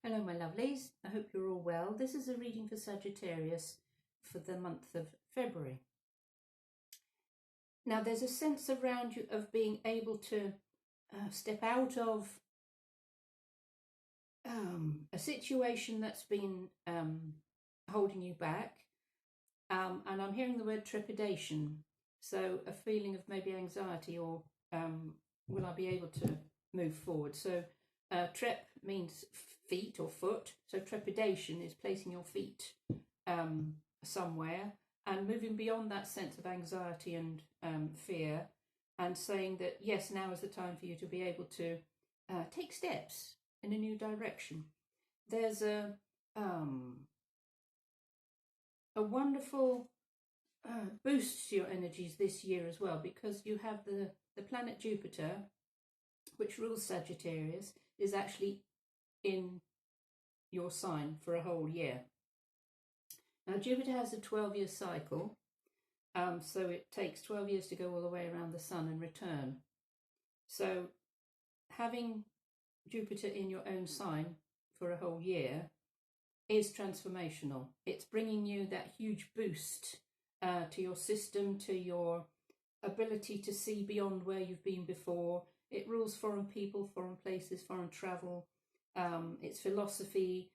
Hello my lovelies, I hope you're all well. This is a reading for Sagittarius for the month of February. Now there's a sense around you of being able to step out of a situation that's been holding you back, and I'm hearing the word trepidation, so a feeling of maybe anxiety or will I be able to move forward. So trep means feet or foot, so trepidation is placing your feet somewhere and moving beyond that sense of anxiety and fear, and saying that yes, now is the time for you to be able to take steps in a new direction. There's a wonderful boost to your energies this year as well, because you have the planet Jupiter, which rules Sagittarius, is actually in your sign for a whole year. Now Jupiter has a 12-year cycle, so it takes 12 years to go all the way around the sun and return. So having Jupiter in your own sign for a whole year is transformational. It's bringing you that huge boost to your system, to your ability to see beyond where you've been before. It rules foreign people, foreign places, foreign travel. It's philosophy.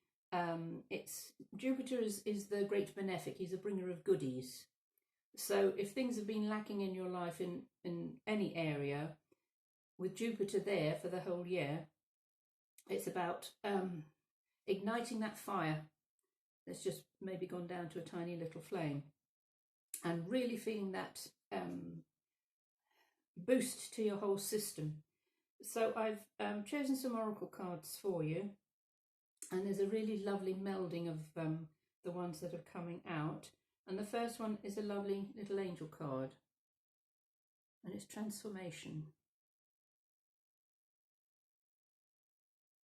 Jupiter is the great benefic. He's a bringer of goodies. So if things have been lacking in your life in any area, with Jupiter there for the whole year, it's about igniting that fire that's just maybe gone down to a tiny little flame, and really feeling that boost to your whole system. So I've chosen some oracle cards for you, and there's a really lovely melding of the ones that are coming out. And the first one is a lovely little angel card, and it's transformation.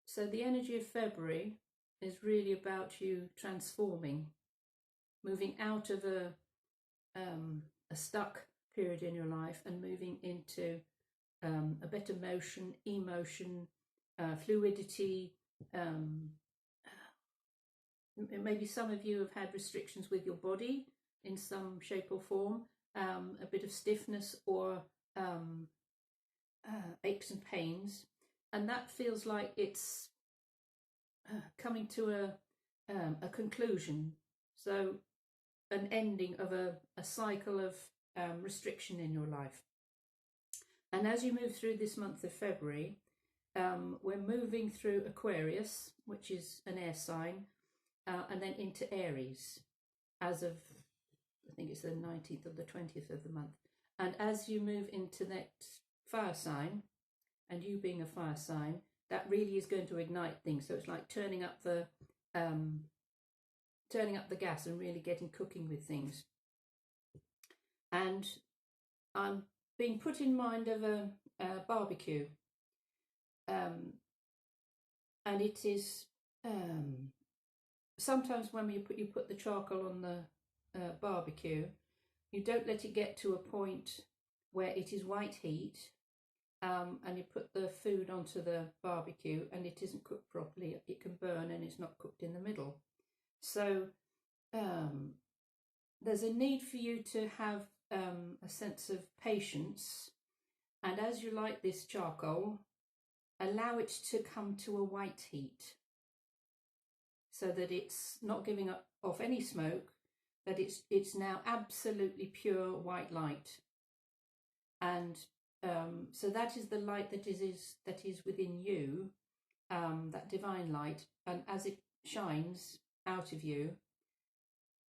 So the energy of February is really about you transforming, moving out of a stuck period in your life and moving into a better motion, emotion, fluidity. Maybe some of you have had restrictions with your body in some shape or form, a bit of stiffness or aches and pains, and that feels like it's coming to a conclusion. So an ending of a cycle of restriction in your life. And as you move through this month of February, we're moving through Aquarius, which is an air sign, and then into Aries as of, I think it's the 19th or the 20th of the month. And as you move into that fire sign, and you being a fire sign, that really is going to ignite things. So it's like turning up the gas and really getting cooking with things. And I'm being put in mind of a barbecue, and it is sometimes when you put the charcoal on the barbecue, you don't let it get to a point where it is white heat, and you put the food onto the barbecue and it isn't cooked properly. It can burn and it's not cooked in the middle. So there's a need for you to have a sense of patience, and as you light this charcoal, allow it to come to a white heat so that it's not giving off any smoke, that it's now absolutely pure white light. And so that is the light that is within you, that divine light, and as it shines out of you,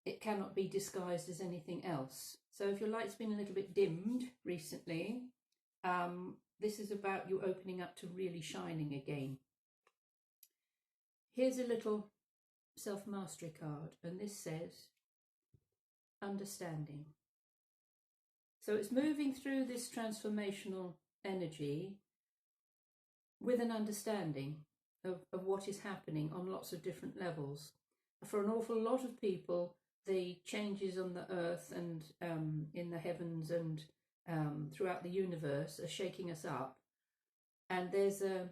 it cannot be disguised as anything else. So if your light's been a little bit dimmed recently, this is about you opening up to really shining again. Here's a little self-mastery card, and this says understanding. So it's moving through this transformational energy with an understanding of what is happening on lots of different levels. For an awful lot of people, the changes on the earth and in the heavens and throughout the universe are shaking us up. And there's a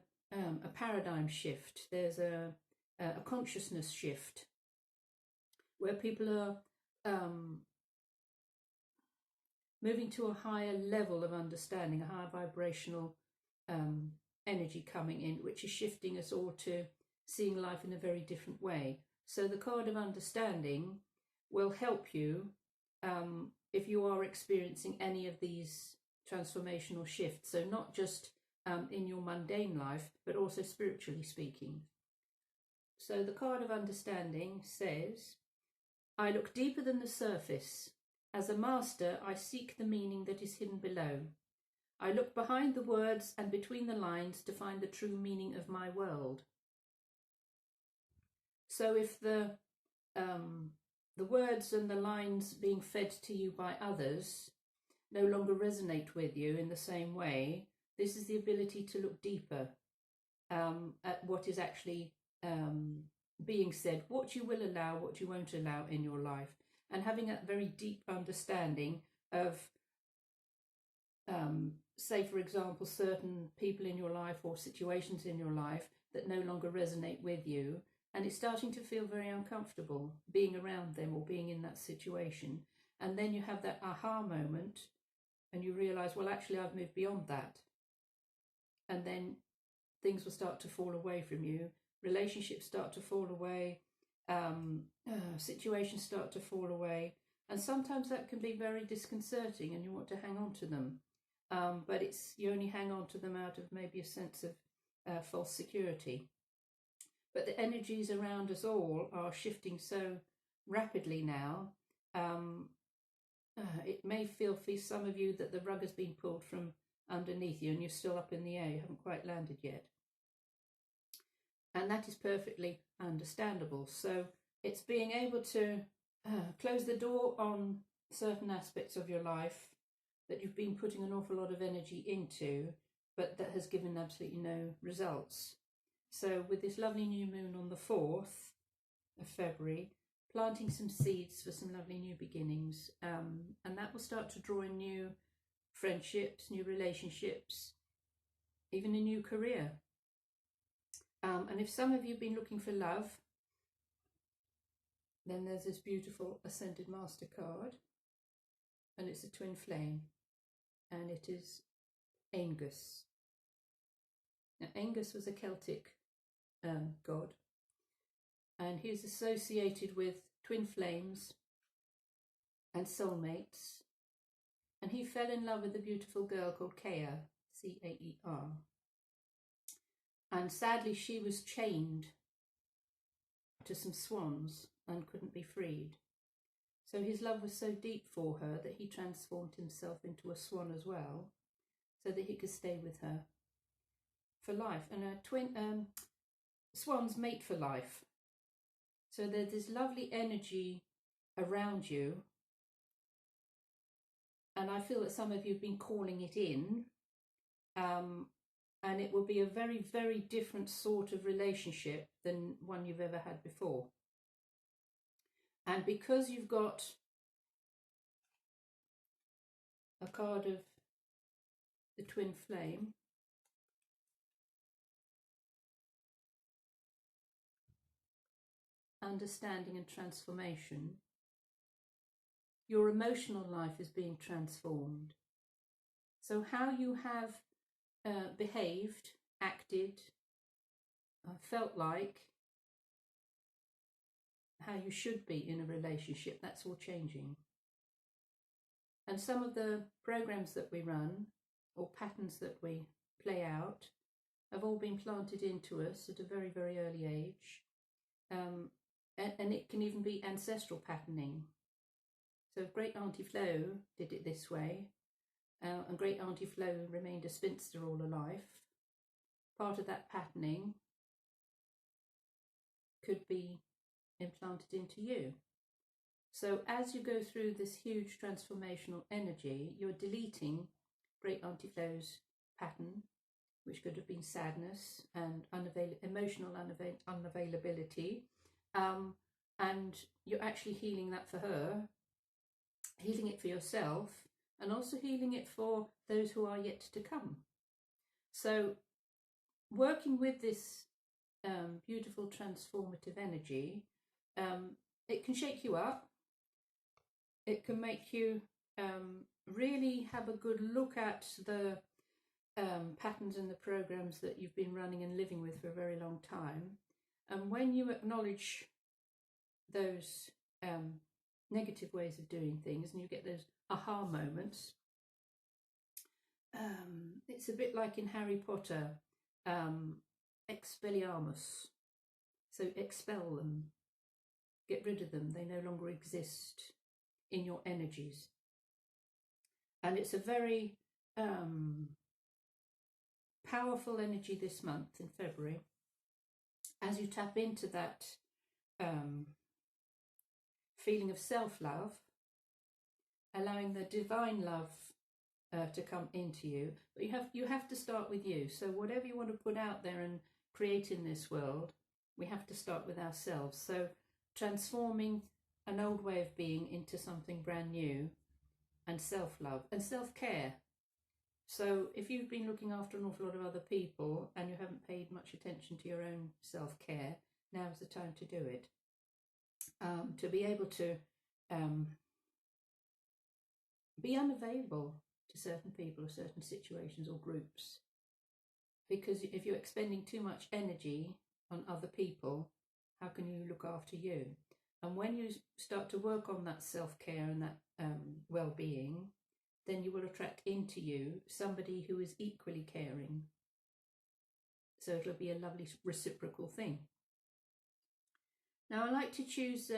paradigm shift. There's a a consciousness shift where people are moving to a higher level of understanding, a higher vibrational energy coming in, which is shifting us all to seeing life in a very different way. So the card of understanding will help you if you are experiencing any of these transformational shifts. So not just in your mundane life, but also spiritually speaking. So the card of understanding says, I look deeper than the surface. As a master, I seek the meaning that is hidden below. I look behind the words and between the lines to find the true meaning of my world. So if the words and the lines being fed to you by others no longer resonate with you in the same way, this is the ability to look deeper at what is actually being said, what you will allow, what you won't allow in your life, and having a very deep understanding of, say, for example, certain people in your life or situations in your life that no longer resonate with you, and it's starting to feel very uncomfortable being around them or being in that situation. And then you have that aha moment and you realize, well, actually, I've moved beyond that. And then things will start to fall away from you. Relationships start to fall away. Situations start to fall away. And sometimes that can be very disconcerting and you want to hang on to them. But you only hang on to them out of maybe a sense of false security. But the energies around us all are shifting so rapidly now. It may feel for some of you that the rug has been pulled from underneath you and you're still up in the air, you haven't quite landed yet. And that is perfectly understandable. So it's being able to close the door on certain aspects of your life that you've been putting an awful lot of energy into, but that has given absolutely no results. So with this lovely new moon on the 4th of February, planting some seeds for some lovely new beginnings, and that will start to draw in new friendships, new relationships, even a new career. And if some of you have been looking for love, then there's this beautiful Ascended Master card, and it's a twin flame, and it is Aengus. Now, Aengus was a Celtic god, and he is associated with twin flames and soulmates, and he fell in love with a beautiful girl called Caer, C-A-E-R, and sadly she was chained to some swans and couldn't be freed. So his love was so deep for her that he transformed himself into a swan as well, so that he could stay with her for life. And swans mate for life. So there's this lovely energy around you, and I feel that some of you have been calling it in, and it will be a very, very different sort of relationship than one you've ever had before. And because you've got a card of the twin flame, understanding and transformation, your emotional life is being transformed. So how you have behaved, acted, felt like, how you should be in a relationship, that's all changing. And some of the programs that we run, or patterns that we play out, have all been planted into us at a very, very early age. And it can even be ancestral patterning. So if Great Auntie Flo did it this way, and Great Auntie Flo remained a spinster all her life, part of that patterning could be implanted into you. So as you go through this huge transformational energy, you're deleting Great Auntie Flo's pattern, which could have been sadness and emotional unavailability, and you're actually healing that for her, healing it for yourself, and also healing it for those who are yet to come. So working with this beautiful transformative energy. It can shake you up. It can make you really have a good look at the patterns and the programs that you've been running and living with for a very long time. And when you acknowledge those negative ways of doing things and you get those aha moments, it's a bit like in Harry Potter, Expelliarmus. So expel them, get rid of them, they no longer exist in your energies. And it's a very powerful energy this month in February, as you tap into that feeling of self-love, allowing the divine love to come into you. But you have to start with you. So whatever you want to put out there and create in this world, we have to start with ourselves. So transforming an old way of being into something brand new, and self-love and self-care. So if you've been looking after an awful lot of other people and you haven't paid much attention to your own self-care, now's the time to do it. To be able to be unavailable to certain people or certain situations or groups. Because if you're expending too much energy on other people, how can you look after you? And when you start to work on that self-care and that well-being, then you will attract into you somebody who is equally caring. So it'll be a lovely reciprocal thing. Now I like to choose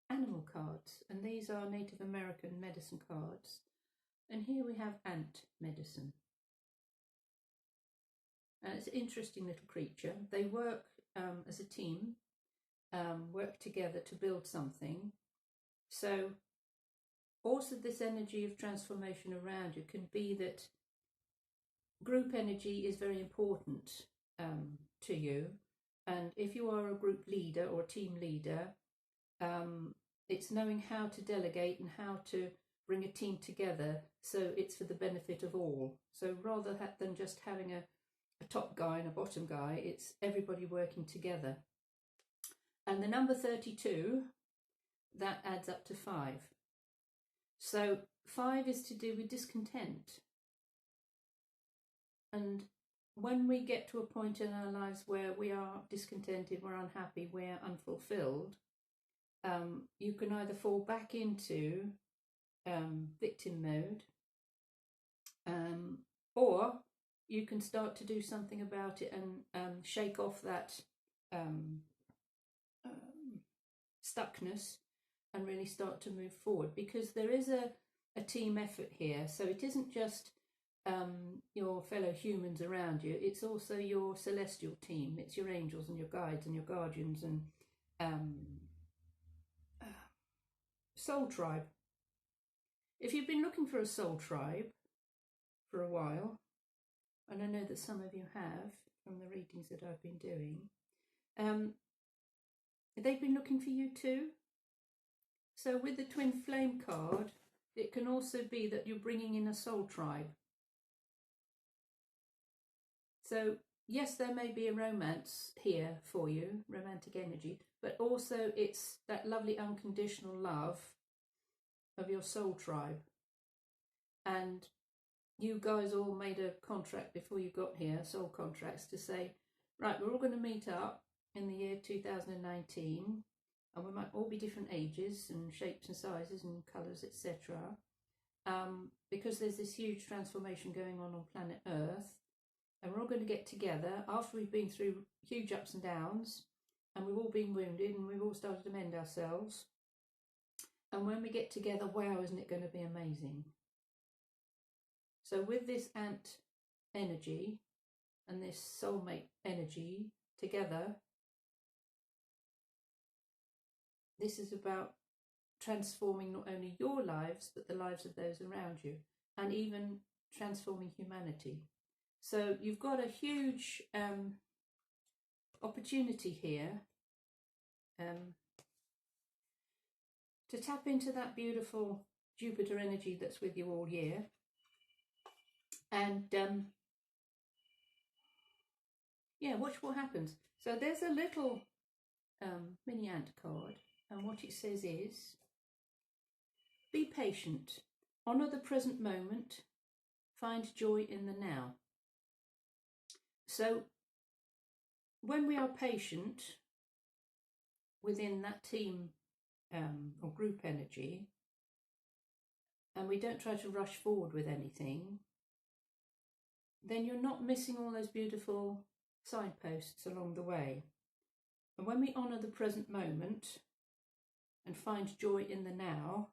animal cards, and these are Native American medicine cards. And here we have ant medicine. And it's an interesting little creature. They work as a team, work together to build something. So also this energy of transformation around you can be that group energy is very important to you. And if you are a group leader or a team leader, it's knowing how to delegate and how to bring a team together so it's for the benefit of all. So rather than just having a top guy and a bottom guy, it's everybody working together. And the number 32, that adds up to 5. So 5 is to do with discontent. And when we get to a point in our lives where we are discontented, we're unhappy, we're unfulfilled, you can either fall back into victim mode, or you can start to do something about it and shake off that stuckness and really start to move forward, because there is a team effort here. So it isn't just your fellow humans around you, it's also your celestial team. It's your angels and your guides and your guardians and soul tribe. If you've been looking for a soul tribe for a while, and I know that some of you have from the readings that I've been doing, they've been looking for you too. So with the twin flame card, it can also be that you're bringing in a soul tribe. So yes, there may be a romance here for you, romantic energy, but also it's that lovely unconditional love of your soul tribe. And you guys all made a contract before you got here, soul contracts, to say, right, we're all going to meet up in the year 2019, and we might all be different ages and shapes and sizes and colours, etc. Because there's this huge transformation going on planet Earth, and we're all going to get together after we've been through huge ups and downs, and we've all been wounded, and we've all started to mend ourselves. And when we get together, wow, isn't it going to be amazing? So with this ant energy and this soulmate energy together, this is about transforming not only your lives, but the lives of those around you, and even transforming humanity. So you've got a huge opportunity here to tap into that beautiful Jupiter energy that's with you all year. And yeah, watch what happens. So there's a little mini ant card, and what it says is, be patient, honour the present moment, find joy in the now. So when we are patient within that team or group energy, and we don't try to rush forward with anything, then you're not missing all those beautiful signposts along the way. And when we honour the present moment and find joy in the now,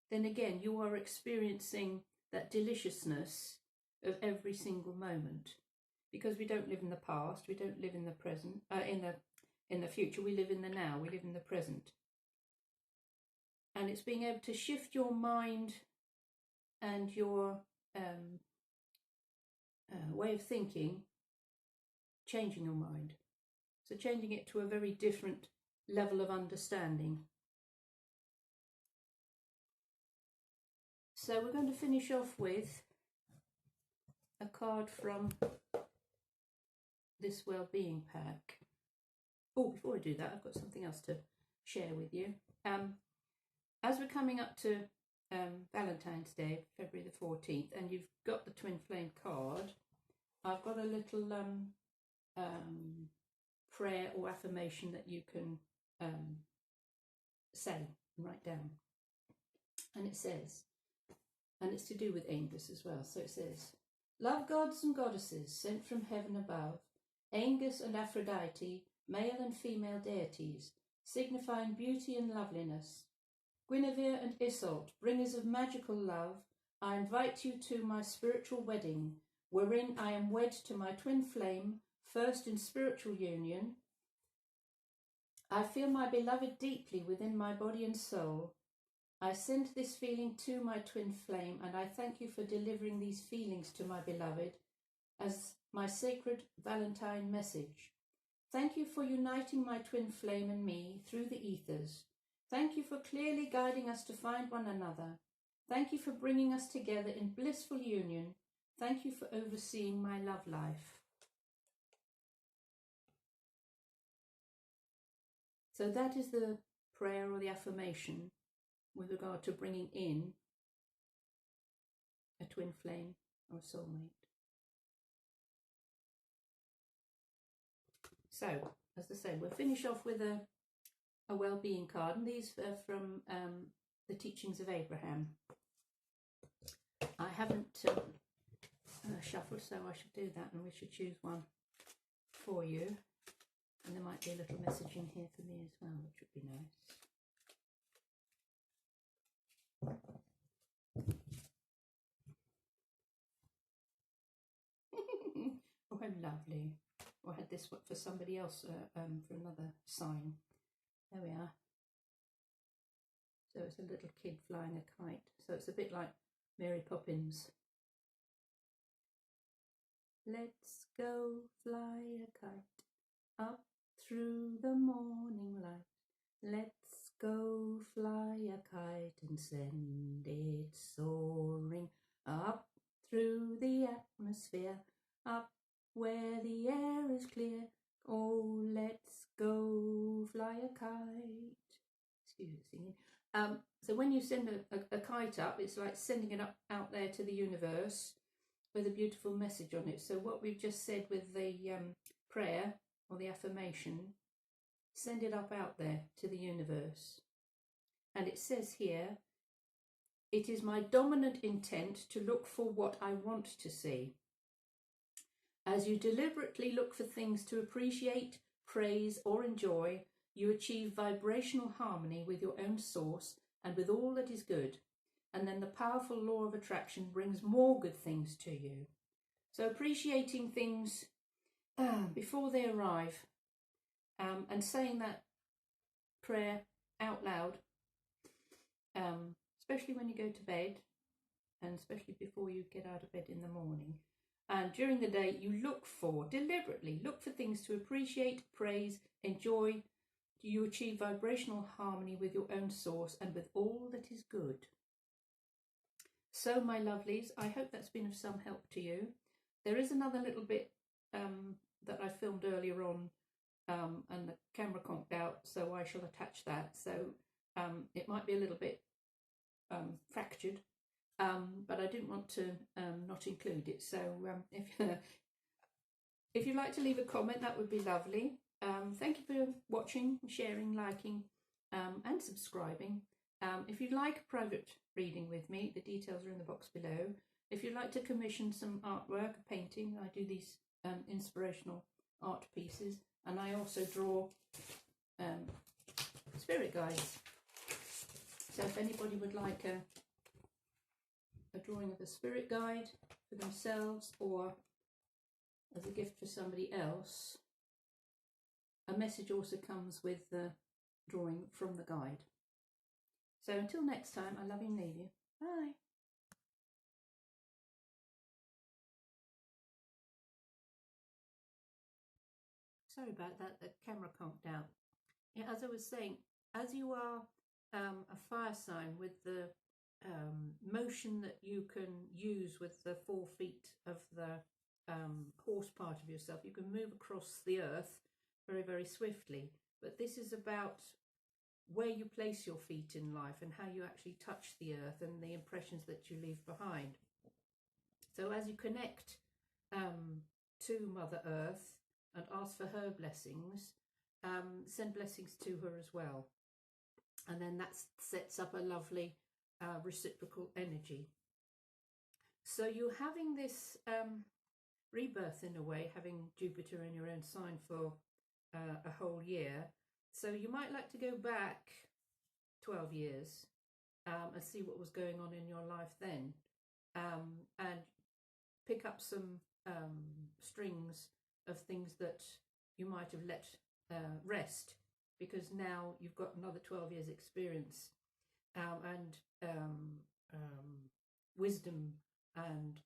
then again you are experiencing that deliciousness of every single moment. Because we don't live in the past, we don't live in the present, in the future, we live in the now, we live in the present. And it's being able to shift your mind and your way of thinking, changing your mind. So changing it to a very different level of understanding. So we're going to finish off with a card from this well-being pack. Oh, before I do that, I've got something else to share with you. As we're coming up to Valentine's Day, February the 14th, and you've got the Twin Flame card, I've got a little prayer or affirmation that you can say and write down. And it says, and it's to do with Angus as well, so it says, love gods and goddesses sent from heaven above, Angus and Aphrodite, male and female deities, signifying beauty and loveliness. Guinevere and Iseult, bringers of magical love, I invite you to my spiritual wedding, wherein I am wed to my twin flame, first in spiritual union. I feel my beloved deeply within my body and soul. I send this feeling to my twin flame, and I thank you for delivering these feelings to my beloved as my sacred Valentine message. Thank you for uniting my twin flame and me through the ethers. Thank you for clearly guiding us to find one another. Thank you for bringing us together in blissful union. Thank you for overseeing my love life. So that is the prayer or the affirmation with regard to bringing in a twin flame or a soulmate. So, as I say, we'll finish off with a well-being card, and these are from the teachings of Abraham. I haven't shuffled, so I should do that, and we should choose one for you. And there might be a little message in here for me as well, which would be nice. Oh, how lovely. Oh, I had this one for somebody else, for another sign. There we are. So it's a little kid flying a kite. So it's a bit like Mary Poppins. Let's go fly a kite up through the morning light. Let's go fly a kite and send it soaring up through the atmosphere, up where the air is clear. Oh, let's go fly a kite. Excuse me, singing. So when you send a kite up, it's like sending it up out there to the universe with a beautiful message on it. So what we've just said with the prayer or the affirmation, send it up out there to the universe. And it says here, it is my dominant intent to look for what I want to see. As you deliberately look for things to appreciate, praise, or enjoy, you achieve vibrational harmony with your own source and with all that is good. And then the powerful law of attraction brings more good things to you. So appreciating things before they arrive, and saying that prayer out loud, especially when you go to bed, and especially before you get out of bed in the morning. And during the day, you deliberately look for things to appreciate, praise, enjoy. You achieve vibrational harmony with your own source and with all that is good. So, my lovelies, I hope that's been of some help to you. There is another little bit that I filmed earlier on, and the camera conked out, so I shall attach that. So it might be a little bit fractured, but I didn't want to not include it. So if you'd like to leave a comment, that would be lovely. Thank you for watching, sharing, liking, and subscribing. If you'd like a private reading with me, the details are in the box below. If you'd like to commission some artwork, a painting, I do these inspirational art pieces, and I also draw spirit guides. So if anybody would like a drawing of a spirit guide for themselves, or as a gift for somebody else, a message also comes with the drawing from the guide. So until next time, I love you and leave you. Bye. Sorry about that, the camera conked out. Yeah, as I was saying, as you are a fire sign, with the motion that you can use with the 4 feet of the horse part of yourself, you can move across the earth very, very swiftly. But this is about where you place your feet in life and how you actually touch the earth and the impressions that you leave behind. So as you connect to Mother Earth and ask for her blessings, send blessings to her as well. And then that sets up a lovely reciprocal energy. So you're having this rebirth in a way, having Jupiter in your own sign for a whole year. So you might like to go back 12 years and see what was going on in your life then, and pick up some strings of things that you might have let rest, because now you've got another 12 years experience and wisdom and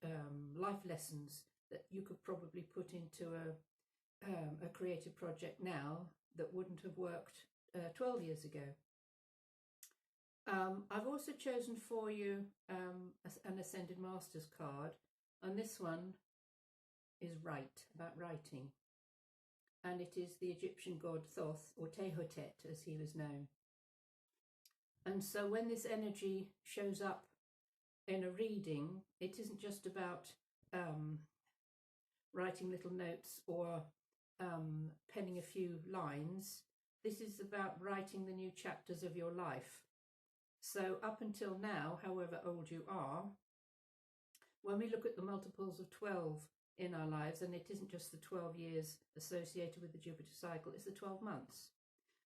life lessons that you could probably put into a creative project now that wouldn't have worked 12 years ago. I've also chosen for you an Ascended Masters card, and this one is about writing, and it is the Egyptian god Thoth, or Tehotet as he was known. And so when this energy shows up in a reading, it isn't just about writing little notes or penning a few lines. This is about writing the new chapters of your life. So up until now, however old you are, when we look at the multiples of 12 in our lives, and it isn't just the 12 years associated with the Jupiter cycle, it's the 12 months.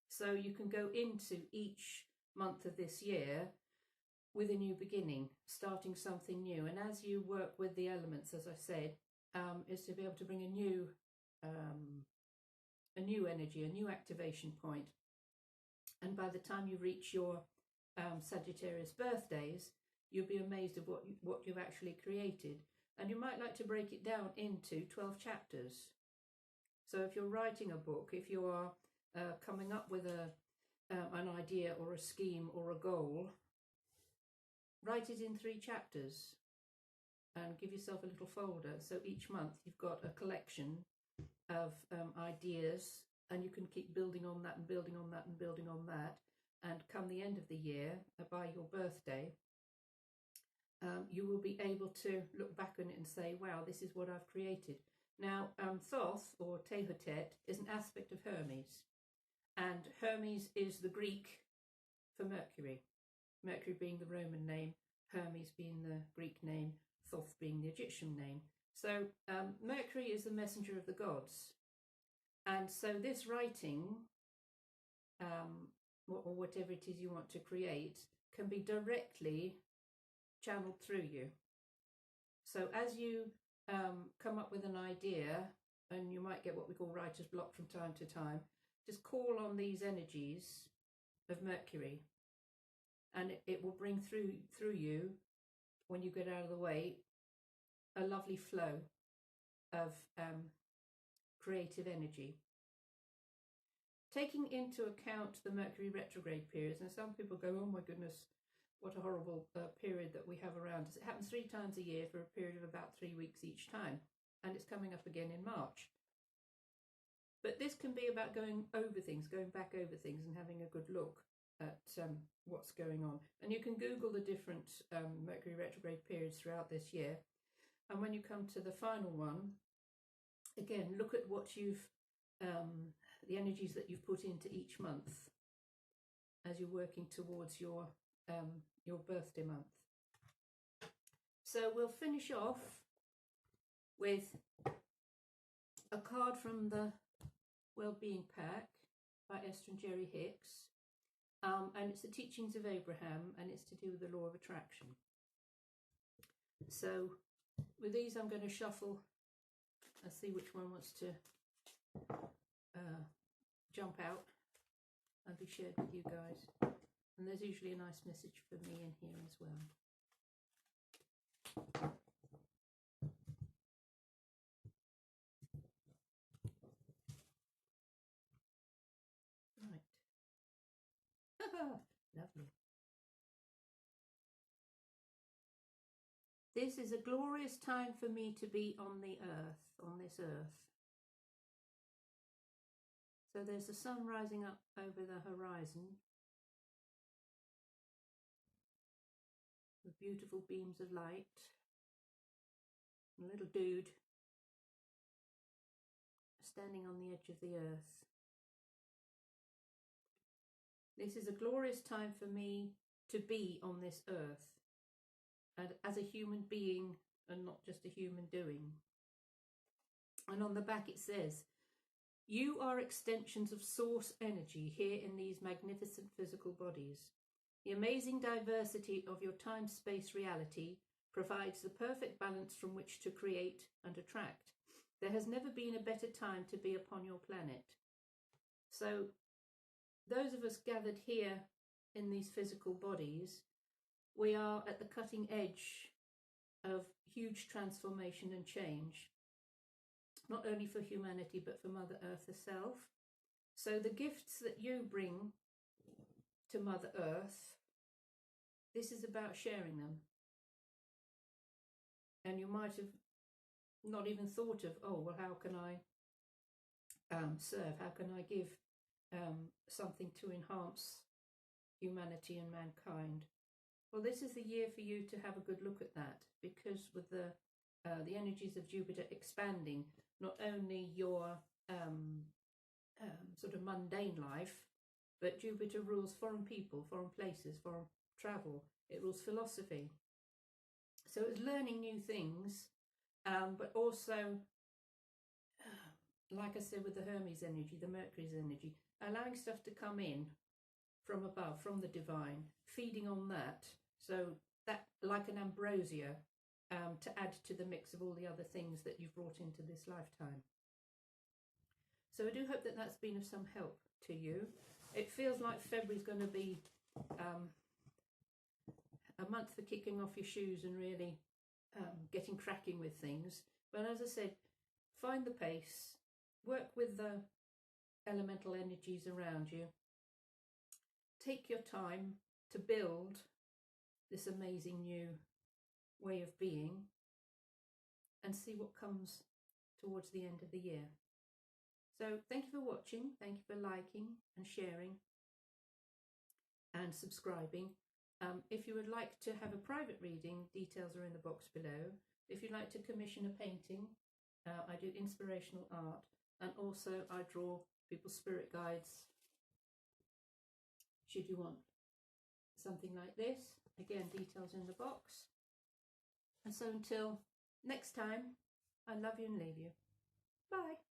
So you can go into each month of this year with a new beginning, starting something new. And as you work with the elements, as I said, is to be able to bring a new energy, a new activation point. And by the time you reach your Sagittarius birthdays, you'll be amazed at what you've actually created. And you might like to break it down into 12 chapters. So if you're writing a book, if you are coming up with an idea or a scheme or a goal, write it in 3 chapters and give yourself a little folder. So each month you've got a collection of ideas, and you can keep building on that and building on that and building on that. And come the end of the year, by your birthday, you will be able to look back on it and say, wow, this is what I've created. Now, Thoth, or Tehotet, is an aspect of Hermes. And Hermes is the Greek for Mercury. Mercury being the Roman name, Hermes being the Greek name, Thoth being the Egyptian name. So Mercury is the messenger of the gods. And so this writing, or whatever it is you want to create, can be directly channeled through you. So as you come up with an idea, and you might get what we call writer's block from time to time, just call on these energies of Mercury, and it will bring through you, when you get out of the way, a lovely flow of creative energy. Taking into account the Mercury retrograde periods, and some people go, oh my goodness, what a horrible period that we have around us. It happens 3 times a year for a period of about 3 weeks each time. and it's coming up again in March. But this can be about going over things, going back over things and having a good look at what's going on. And you can Google the different Mercury retrograde periods throughout this year. And when you come to the final one, again, look at what you've, the energies that you've put into each month as you're working towards your birthday month. So we'll finish off with a card from the Wellbeing Pack by Esther and Jerry Hicks, and it's the teachings of Abraham, and it's to do with the law of attraction. So with these I'm going to shuffle and see which one wants to jump out and be shared with you guys. And there's usually a nice message for me in here as well. Right. Lovely. This is a glorious time for me to be on the earth, on this earth. So there's the sun rising up over the horizon with beautiful beams of light. A little dude standing on the edge of the earth. This is a glorious time for me to be on this earth, and as a human being and not just a human doing. And on the back it says, you are extensions of source energy here in these magnificent physical bodies. The amazing diversity of your time-space reality provides the perfect balance from which to create and attract. There has never been a better time to be upon your planet. So those of us gathered here in these physical bodies, we are at the cutting edge of huge transformation and change, not only for humanity but for Mother Earth herself. So the gifts that you bring to Mother Earth, this is about sharing them. And you might have not even thought of, oh, well, how can I serve? How can I give something to enhance humanity and mankind? Well, this is the year for you to have a good look at that, because with the energies of Jupiter expanding, not only your sort of mundane life, but Jupiter rules foreign people, foreign places, foreign travel. It rules philosophy. So it's learning new things, but also, like I said, with the Hermes energy, the Mercury's energy, allowing stuff to come in from above, from the divine, feeding on that. So that, like an ambrosia, to add to the mix of all the other things that you've brought into this lifetime. So I do hope that that's been of some help to you. It feels like February's going to be a month for kicking off your shoes and really getting cracking with things. But as I said, find the pace, work with the elemental energies around you, take your time to build this amazing new way of being, and see what comes towards the end of the year. So thank you for watching, thank you for liking and sharing and subscribing. If you would like to have a private reading, details are in the box below. If you'd like to commission a painting, I do inspirational art, and also I draw people's spirit guides should you want something like this. Again, details in the box. And so until next time, I love you and leave you. Bye.